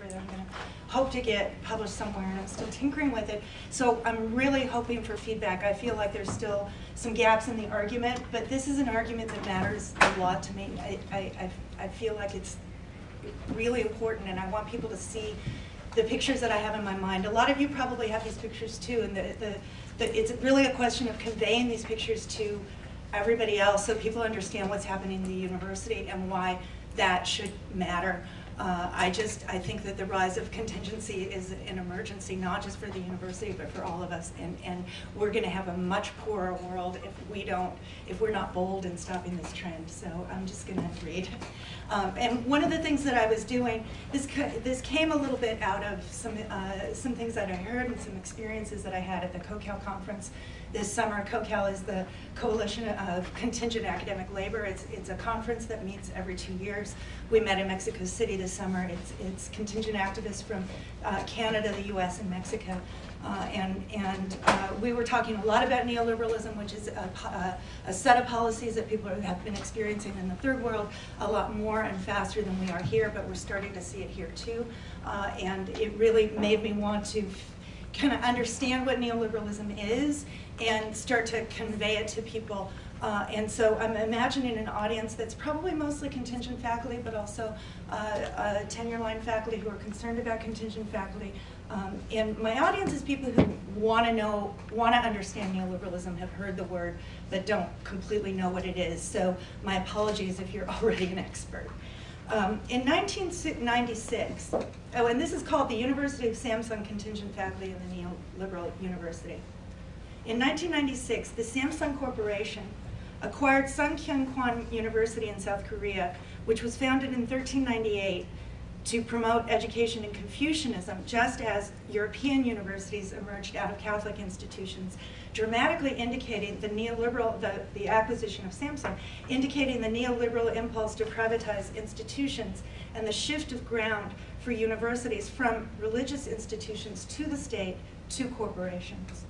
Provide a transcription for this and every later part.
paper that I'm going to hope to get published somewhere, and I'm still tinkering with it. So I'm really hoping for feedback. I feel like there's still some gaps in the argument, but this is an argument that matters a lot to me. I feel like it's really important, and I want people to see the pictures that I have in my mind. A lot of you probably have these pictures too, and it's really a question of conveying these pictures to everybody else so people understand what's happening in the university and why that should matter. I think that the rise of contingency is an emergency, not just for the university, but for all of us. And we're going to have a much poorer world if we're not bold in stopping this trend. So I'm just going to read. And one of the things that I was doing, this came a little bit out of some things that I heard and some experiences that I had at the COCAL conference this summer. COCAL is the Coalition of Contingent Academic Labor. It's a conference that meets every 2 years. We met in Mexico City this summer. It's contingent activists from Canada, the US, and Mexico. We were talking a lot about neoliberalism, which is a set of policies that people have been experiencing in the third world a lot more and faster than we are here, but we're starting to see it here too. And it really made me want to kind of understand what neoliberalism is and start to convey it to people. And so I'm imagining an audience that's probably mostly contingent faculty, but also tenure line faculty who are concerned about contingent faculty. And my audience is people who want to understand neoliberalism, have heard the word, but don't completely know what it is. So my apologies if you're already an expert. In 1996, and this is called the University of Samsung Contingent Faculty of the Neoliberal University. In 1996, the Samsung Corporation acquired Sungkyunkwan University in South Korea, which was founded in 1398 to promote education in Confucianism, just as European universities emerged out of Catholic institutions, dramatically indicating the acquisition of Samsung, indicating the neoliberal impulse to privatize institutions and the shift of ground for universities from religious institutions to the state to corporations.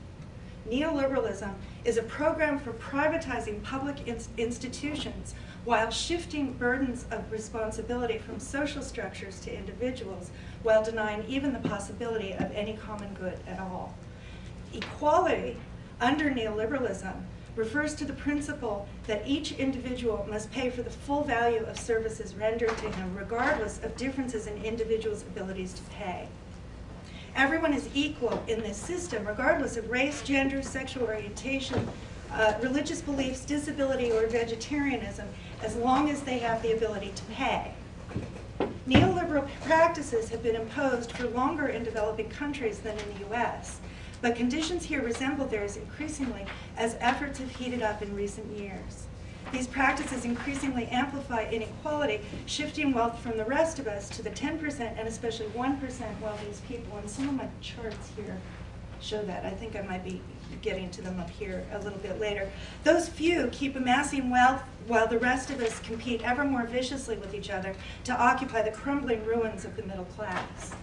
Neoliberalism is a program for privatizing public institutions while shifting burdens of responsibility from social structures to individuals, while denying even the possibility of any common good at all. Equality under neoliberalism refers to the principle that each individual must pay for the full value of services rendered to him, regardless of differences in individuals' abilities to pay. Everyone is equal in this system, regardless of race, gender, sexual orientation, religious beliefs, disability, or vegetarianism, as long as they have the ability to pay. Neoliberal practices have been imposed for longer in developing countries than in the US, but conditions here resemble theirs increasingly as efforts have heated up in recent years. These practices increasingly amplify inequality, shifting wealth from the rest of us to the 10% and especially 1% wealthiest people. And some of my charts here show that. I think I might be getting to them up here a little bit later. Those few keep amassing wealth while the rest of us compete ever more viciously with each other to occupy the crumbling ruins of the middle class.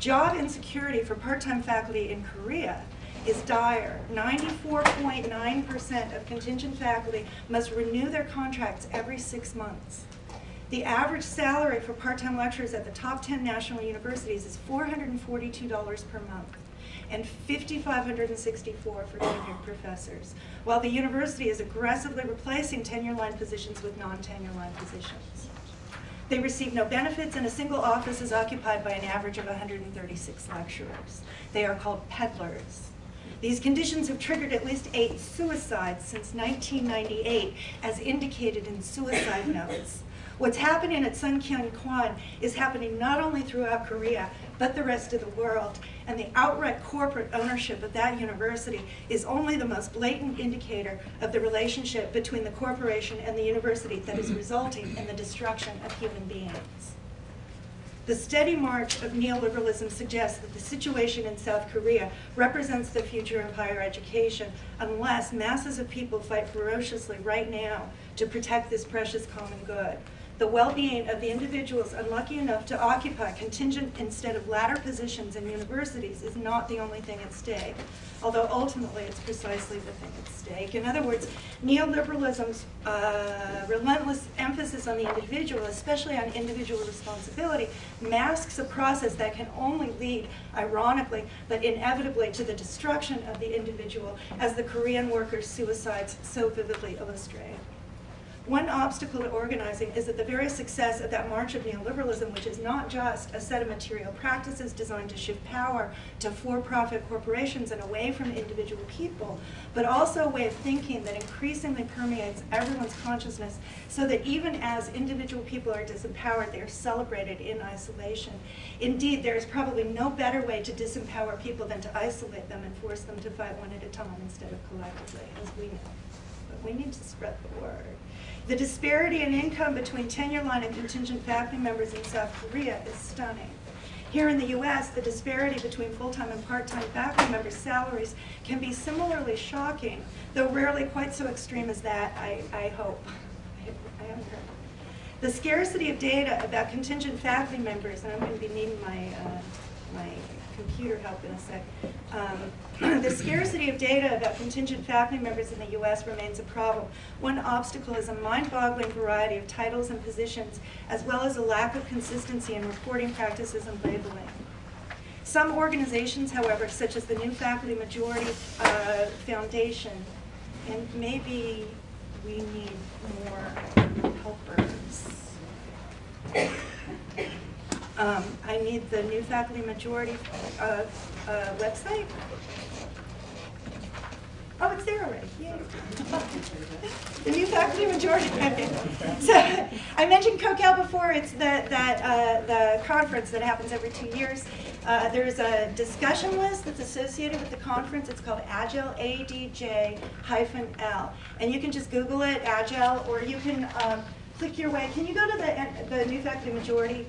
Job insecurity for part-time faculty in Korea is dire. 94.9% of contingent faculty must renew their contracts every 6 months. The average salary for part-time lecturers at the top 10 national universities is $442 per month and $5,564 for tenured professors, while the university is aggressively replacing tenure-line positions with non-tenure-line positions. They receive no benefits, and a single office is occupied by an average of 136 lecturers. They are called peddlers. These conditions have triggered at least 8 suicides since 1998, as indicated in suicide notes. What's happening at Sungkyunkwan is happening not only throughout Korea, but the rest of the world. And the outright corporate ownership of that university is only the most blatant indicator of the relationship between the corporation and the university that is resulting in the destruction of human beings. The steady march of neoliberalism suggests that the situation in South Korea represents the future of higher education unless masses of people fight ferociously right now to protect this precious common good. the well-being of the individuals unlucky enough to occupy contingent instead of ladder positions in universities is not the only thing at stake, although ultimately it's precisely the thing at stake. In other words, neoliberalism's relentless emphasis on the individual, especially on individual responsibility, masks a process that can only lead, ironically, but inevitably, to the destruction of the individual, as the Korean workers' suicides so vividly illustrate. One obstacle to organizing is that the very success of that march of neoliberalism, which is not just a set of material practices designed to shift power to for-profit corporations and away from individual people, but also a way of thinking that increasingly permeates everyone's consciousness, so that even as individual people are disempowered, they are celebrated in isolation. Indeed, there is probably no better way to disempower people than to isolate them and force them to fight one at a time instead of collectively, as we know. But we need to spread the word. The disparity in income between tenure line and contingent faculty members in South Korea is stunning. Here in the US, the disparity between full-time and part-time faculty members' salaries can be similarly shocking, though rarely quite so extreme as that, I hope. I haven't heard. The scarcity of data about contingent faculty members, and I'm going to be needing my computer help in a sec. The scarcity of data about contingent faculty members in the US remains a problem. One obstacle is a mind-boggling variety of titles and positions, as well as a lack of consistency in reporting practices and labeling. Some organizations, however, such as the New Faculty Majority Foundation, and maybe we need more helpers. I need the New Faculty Majority website. Oh, it's there already. Yay. The New Faculty Majority. So I mentioned COCAL before. It's the conference that happens every 2 years. There's a discussion list that's associated with the conference. It's called Agile, ADJ-L. And you can just Google it, Agile, or you can click your way. Can you go to the New Faculty Majority?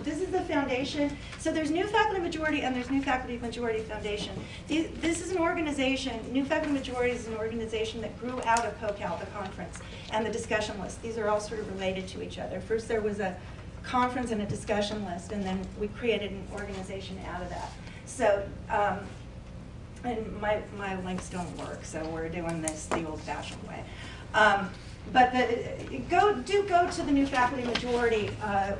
This is the foundation. So there's New Faculty Majority and there's New Faculty Majority Foundation. This is an organization, New Faculty Majority is an organization that grew out of COCAL, the conference, and the discussion list. These are all sort of related to each other. First there was a conference and a discussion list, and then we created an organization out of that. So, and my links don't work, so we're doing this the old-fashioned way. But do go to the New Faculty Majority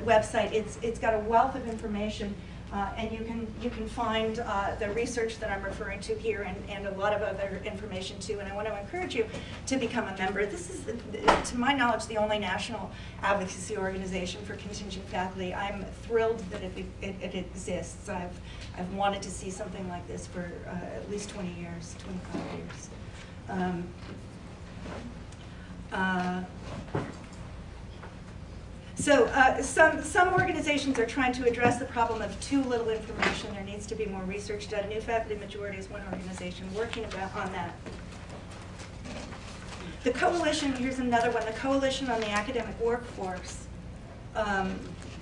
website. It's got a wealth of information, and you can find the research that I'm referring to here and a lot of other information too. And I want to encourage you to become a member. This is, to my knowledge, the only national advocacy organization for contingent faculty. I'm thrilled that it exists. I've wanted to see something like this for at least 20 years, 25 years. Some organizations are trying to address the problem of too little information. There needs to be more research done. New Faculty Majority is one organization working on that. The Coalition, here's another one, the Coalition on the Academic Workforce,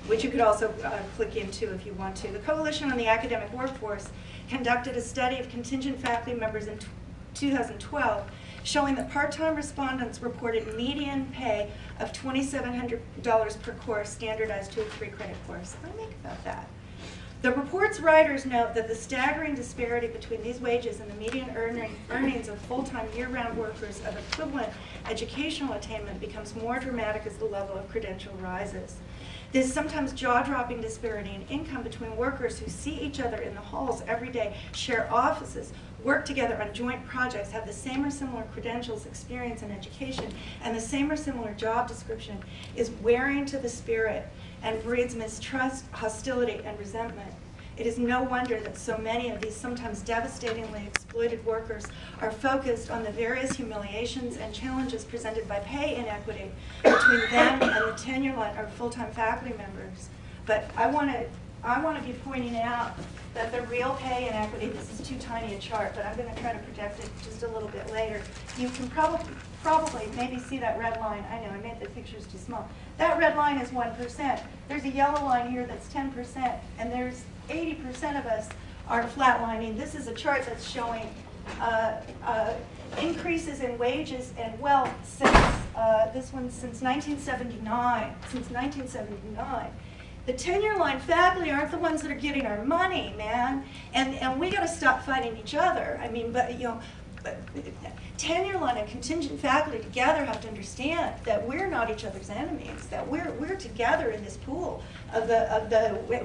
which you could also click into if you want to. The Coalition on the Academic Workforce conducted a study of contingent faculty members in 2012, showing that part-time respondents reported median pay of $2,700 per course, standardized to a 3-credit course. What do you think about that? The report's writers note that the staggering disparity between these wages and the median earnings of full-time year-round workers of equivalent educational attainment becomes more dramatic as the level of credential rises. This sometimes jaw-dropping disparity in income between workers who see each other in the halls every day, share offices, work together on joint projects, have the same or similar credentials, experience, and education, and the same or similar job description is wearing to the spirit and breeds mistrust, hostility, and resentment. It is no wonder that so many of these sometimes devastatingly exploited workers are focused on the various humiliations and challenges presented by pay inequity between them and the tenure line or full-time faculty members. But I want to be pointing out that the real pay inequity, this is too tiny a chart, but I'm going to try to project it just a little bit later. You can probably maybe see that red line. I know, I made the pictures too small. That red line is 1%. There's a yellow line here that's 10%, and there's 80% of us are flatlining. This is a chart that's showing increases in wages and wealth since, this one since 1979, The tenure line faculty aren't the ones that are getting our money, man. And we gotta stop fighting each other. I mean, but you know, tenure line and contingent faculty together have to understand that we're not each other's enemies, that we're together in this pool of the